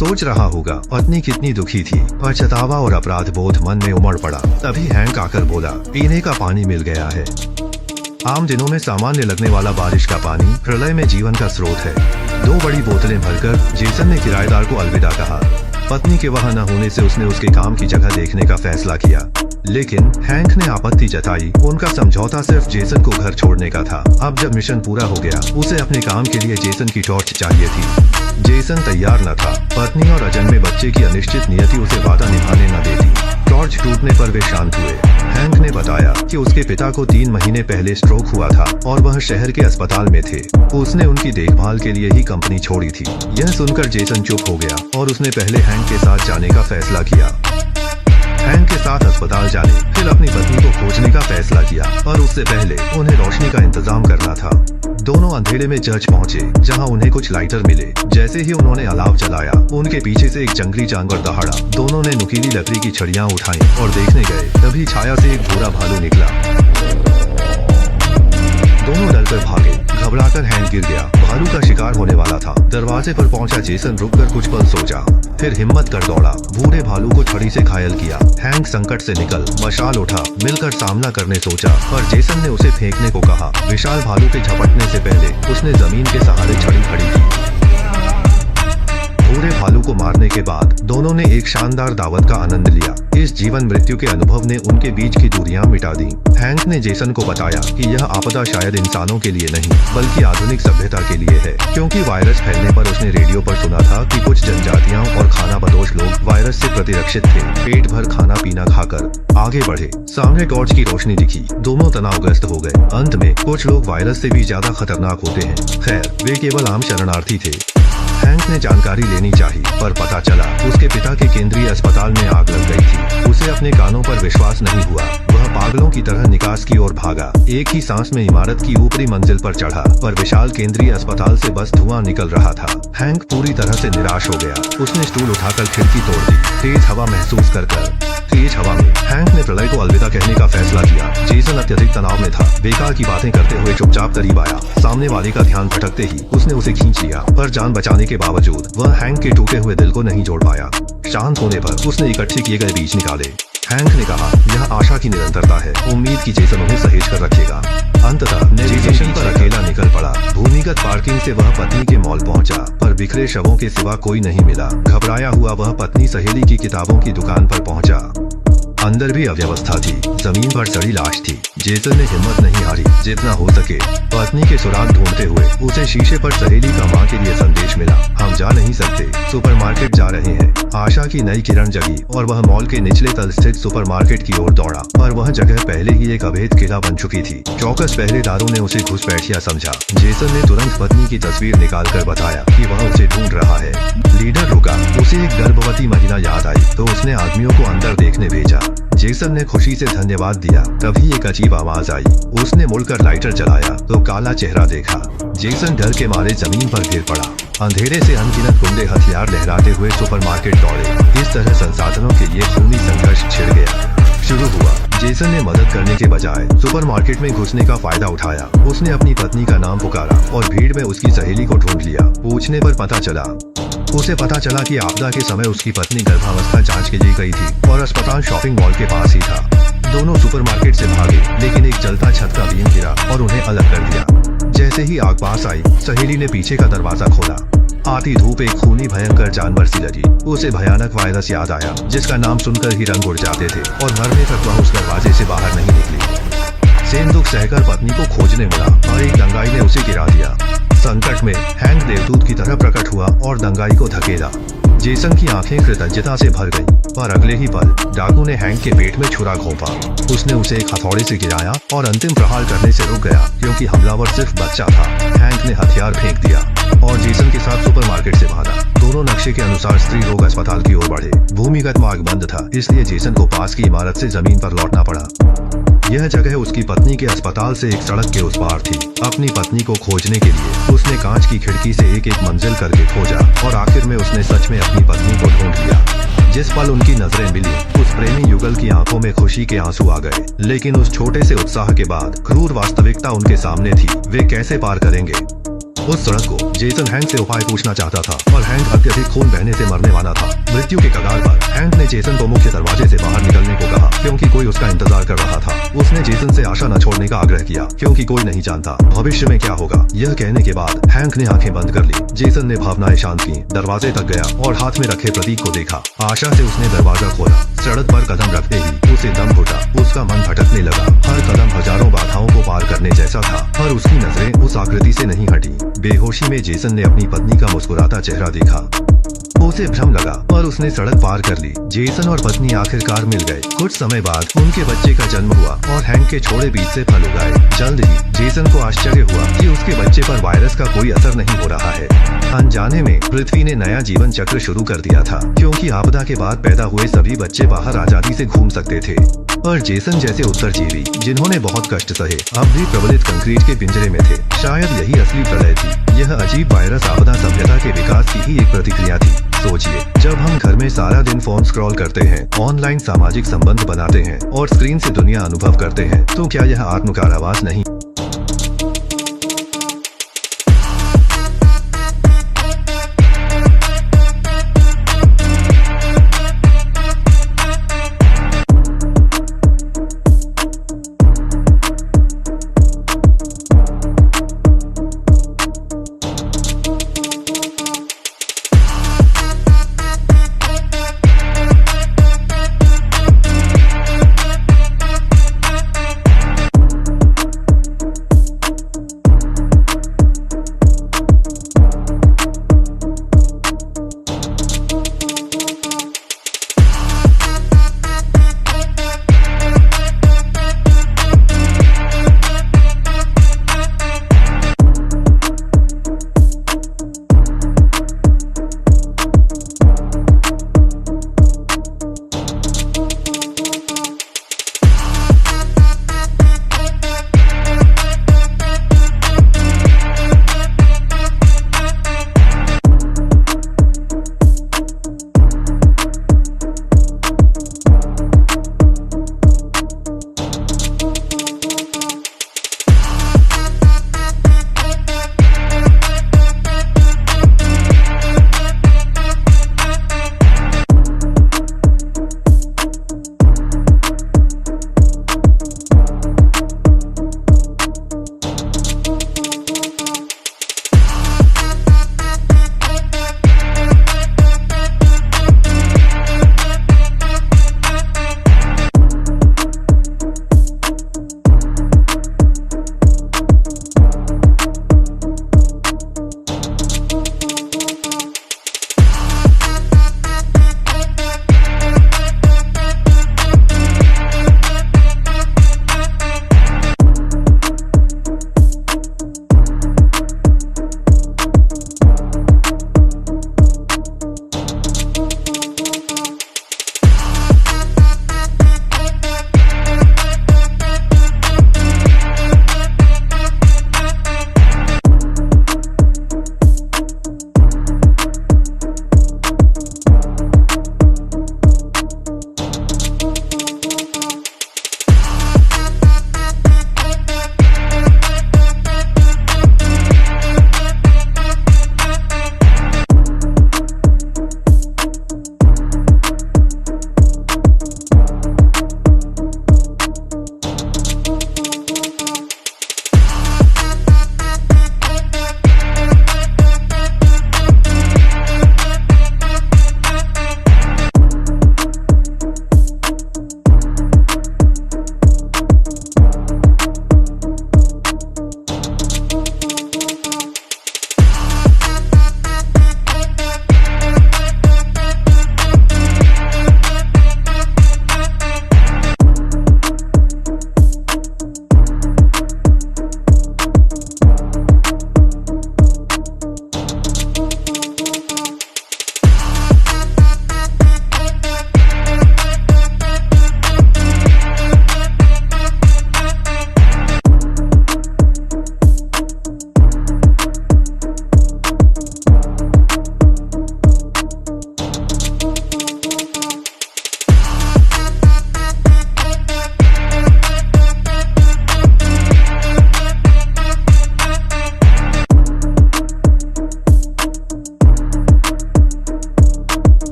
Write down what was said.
सोच रहा होगा पत्नी कितनी दुखी थी। पछतावा और अपराध बोध मन में उमड़ पड़ा। तभी हैंक आकर बोला, पीने का पानी मिल गया है। आम दिनों में सामान्य लगने वाला बारिश का पानी प्रलय में जीवन का स्रोत है। 2 बड़ी बोतलें भरकर जेसन ने किराएदार को अलविदा कहा। पत्नी के वहां न होने से उसने उसके काम की जगह देखने का फैसला किया, लेकिन हैंक ने आपत्ति जताई। उनका समझौता सिर्फ जेसन को घर छोड़ने का था। अब जब मिशन पूरा हो गया, उसे अपने काम के लिए जेसन की टॉर्च चाहिए थी। जेसन तैयार न था। पत्नी और अजन्मे बच्चे की अनिश्चित नियति उसे वादा निभाने न देती। टॉर्च टूटने पर वे शांत हुए। हैंक ने बताया कि उसके पिता को 3 महीने पहले स्ट्रोक हुआ था और वह शहर के अस्पताल में थे। उसने उनकी देखभाल के लिए ही कंपनी छोड़ी थी। यह सुनकर जेसन चुप हो गया और उसने पहले हैंक के साथ जाने का फैसला किया। हैंक के साथ अस्पताल जाने, फिर अपनी पत्नी को खोजने का फैसला किया, पर उससे पहले उन्हें रोशनी का इंतजाम करना था। दोनों अंधेरे में चर्च पहुंचे, जहां उन्हें कुछ लाइटर मिले। जैसे ही उन्होंने अलाव जलाया, उनके पीछे से एक जंगली जानवर दहाड़ा। दोनों ने नुकीली लकड़ी की छड़ियां उठाई और देखने गए। तभी छाया से एक भूरा भालू निकला। दोनों डरकर भागे। घबराकर हैंक गिर गया। भालू का शिकार होने वाला था। दरवाजे पर पहुंचा जेसन रुककर कुछ पल सोचा, फिर हिम्मत कर दौड़ा। बूढ़े भालू को छड़ी से घायल किया। हैंक संकट से निकल मशाल उठा, मिलकर सामना करने सोचा, पर जेसन ने उसे फेंकने को कहा। विशाल भालू के झपटने से पहले उसने जमीन के सहारे छड़ी खड़ी की। बूढ़े भालू को मारने के बाद दोनों ने एक शानदार दावत का आनंद लिया। इस जीवन मृत्यु के अनुभव ने उनके बीच की दूरियां मिटा दी। हैंक ने जेसन को बताया कि यह आपदा शायद इंसानों के लिए नहीं, बल्कि आधुनिक सभ्यता के लिए है, क्योंकि वायरस फैलने पर उसने रेडियो पर सुना था कि कुछ जनजातियां और खानाबदोश लोग वायरस से प्रतिरक्षित थे। पेट भर खाना पीना खाकर आगे बढ़े। सामने टॉर्च की रोशनी दिखी। दोनों तनावग्रस्त हो गए। अंत में कुछ लोग वायरस से भी ज्यादा खतरनाक होते हैं। खैर, वे केवल आम शरणार्थी थे। हैंक ने जानकारी लेनी चाहिए, पर पता चला उसके पिता के केंद्रीय अस्पताल में आग लग गई थी। उसे अपने कानों पर विश्वास नहीं हुआ। वह पागलों की तरह निकास की ओर भागा। एक ही सांस में इमारत की ऊपरी मंजिल पर चढ़ा, पर विशाल केंद्रीय अस्पताल से बस धुआं निकल रहा था। हैंक पूरी तरह से निराश हो गया। उसने स्टूल उठाकर खिड़की तोड़ दी। तेज हवा महसूस कर तेज हवा में हैंक ने प्रलय को अलविदा कहने का फैसला किया। जेसन अत्यधिक तनाव में था। बेकार की बातें करते हुए चुपचाप करीब आया। सामने वाले का ध्यान भटकते ही उसने उसे खींच लिया, पर जान बचाने के बावजूद वह हैंक के टूटे हुए दिल को नहीं जोड़ पाया। शांत होने पर उसने इकट्ठे किए गए बीज निकाले। हैंक ने कहा, यह आशा की निरंतरता है। उम्मीद की जेसन उन्हें सहेज कर रखेगा। अंततः जेसन पर अकेला निकल पड़ा। भूमिगत पार्किंग से वह पत्नी के मॉल पहुंचा, पर बिखरे शवों के सिवा कोई नहीं मिला। घबराया हुआ वह पत्नी सहेली की किताबों की दुकान पर पहुंचा। अंदर भी अव्यवस्था थी। जमीन पर सड़ी लाश थी। जेसन ने हिम्मत नहीं हारी। जितना हो सके पत्नी के सुराग ढूंढते हुए उसे शीशे पर सहेली का मां के लिए संदेश मिला। हम जा नहीं सकते, सुपरमार्केट जा रहे हैं। आशा की नई किरण जगी और वह मॉल के निचले तल स्थित सुपरमार्केट की ओर दौड़ा, पर वह जगह पहले ही एक अवैध किला बन चुकी थी। चौकस पहरेदारों ने उसे घुसपैठिया समझा। जेसन ने तुरंत पत्नी की तस्वीर निकालकर बताया कि वह उसे ढूंढ रहा है। लीडर रुका। उसे एक गर्भवती महिला याद आई, तो उसने आदमियों को अंदर देखने भेजा। जेसन ने खुशी से धन्यवाद दिया। तभी एक अजीब आवाज आई। उसने मुड़कर लाइटर जलाया तो काला चेहरा देखा। जेसन डर के मारे जमीन पर गिर पड़ा। अंधेरे से अनगिनत गुंडे हथियार लहराते हुए सुपरमार्केट दौड़े। इस तरह संसाधनों के लिए खूनी संघर्ष छिड़ गया। शुरू हुआ। जेसन ने मदद करने के बजाय सुपरमार्केट में घुसने का फायदा उठाया। उसने अपनी पत्नी का नाम पुकारा और भीड़ में उसकी सहेली को ढूंढ लिया। पूछने पर उसे पता चला कि आपदा के समय उसकी पत्नी गर्भावस्था जांच के लिए गई थी और अस्पताल शॉपिंग मॉल के पास ही था। दोनों सुपरमार्केट से भागे, लेकिन एक जलता छत का बीम गिरा और उन्हें अलग कर दिया। जैसे ही आग पास आई, सहेली ने पीछे का दरवाजा खोला। आती धूप एक खूनी भयंकर जानवर सी लगी। उसे भयानक वायरस याद आया, जिसका नाम सुनकर ही रंग उड़ जाते थे, और मरने तक वह उस दरवाजे से बाहर नहीं निकली। सेन दुख सहकर पत्नी को खोजने मिला और एक दंगाई ने उसे गिरा दिया। संकट में हैंक देवदूत की तरह प्रकट हुआ और दंगाई को धकेला। जेसन की आंखें कृतज्ञता से भर गईं, पर अगले ही पल डाकू ने हैंक के पेट में छुरा घोंपा। उसने उसे एक हथौड़े से गिराया और अंतिम प्रहार करने से रुक गया, क्योंकि हमलावर सिर्फ बच्चा था। हैंक ने हथियार फेंक दिया और जेसन के साथ सुपरमार्केट से भागा। दोनों नक्शे के अनुसार स्त्री रोग अस्पताल की ओर बढ़े। भूमिगत मार्ग बंद था, इसलिए जेसन को पास की इमारत से जमीन पर लौटना पड़ा। यह जगह उसकी पत्नी के अस्पताल से एक सड़क के उस पार थी। अपनी पत्नी को खोजने के लिए उसने कांच की खिड़की से एक एक मंजिल करके खोजा और आखिर में उसने सच में अपनी पत्नी को ढूंढ लिया। जिस पल उनकी नजरें मिली, उस प्रेमी युगल की आंखों में खुशी के आंसू आ गए। लेकिन उस छोटे से उत्साह के बाद क्रूर वास्तविकता उनके सामने थी। वे कैसे पार करेंगे? उस सड़क को जेसन हैंक से उपाय पूछना चाहता था और हैंक अत्यधिक खून बहने से मरने वाला था। मृत्यु के कगार पर हैंक ने जेसन को मुख्य दरवाजे से बाहर निकलने को कहा क्योंकि कोई उसका इंतजार कर रहा था। उसने जेसन से आशा न छोड़ने का आग्रह किया क्योंकि कोई नहीं जानता भविष्य में क्या होगा। यह कहने के बाद हैंक ने आंखें बंद कर ली। जेसन ने भावनाएं शांत की, दरवाजे तक गया और हाथ में रखे प्रतीक को देखा। आशा से उसने दरवाजा खोला। सड़क पर कदम रखते ही उसे दम घुटा। उसका मन भटकने लगा। हर कदम हजारों बाधाओं को पार करने जैसा था, पर उसकी नजरें उस आकृति से नहीं हटी। बेहोशी में जेसन ने अपनी पत्नी का मुस्कुराता चेहरा देखा। उसे भ्रम लगा पर उसने सड़क पार कर ली। जेसन और पत्नी आखिरकार मिल गए। कुछ समय बाद उनके बच्चे का जन्म हुआ और हैंक के छोड़े बीज से फल उगाए। जल्द ही जेसन को आश्चर्य हुआ कि उसके बच्चे पर वायरस का कोई असर नहीं हो रहा है। अनजाने में पृथ्वी ने नया जीवन चक्र शुरू कर दिया था क्योंकि आपदा के बाद पैदा हुए सभी बच्चे बाहर आजादी से घूम सकते थे। और जेसन जैसे उत्तरजीवी जिन्होंने बहुत कष्ट सहे अब भी प्रबलित कंक्रीट के पिंजरे में थे। शायद यही असली प्रलय थी। यह अजीब वायरस आपदा सभ्यता के विकास की ही एक प्रतिक्रिया थी। सोचिए, जब हम घर में सारा दिन फोन स्क्रॉल करते हैं, ऑनलाइन सामाजिक संबंध बनाते हैं और स्क्रीन से दुनिया अनुभव करते हैं, तो क्या यह आत्मकारावास नहीं?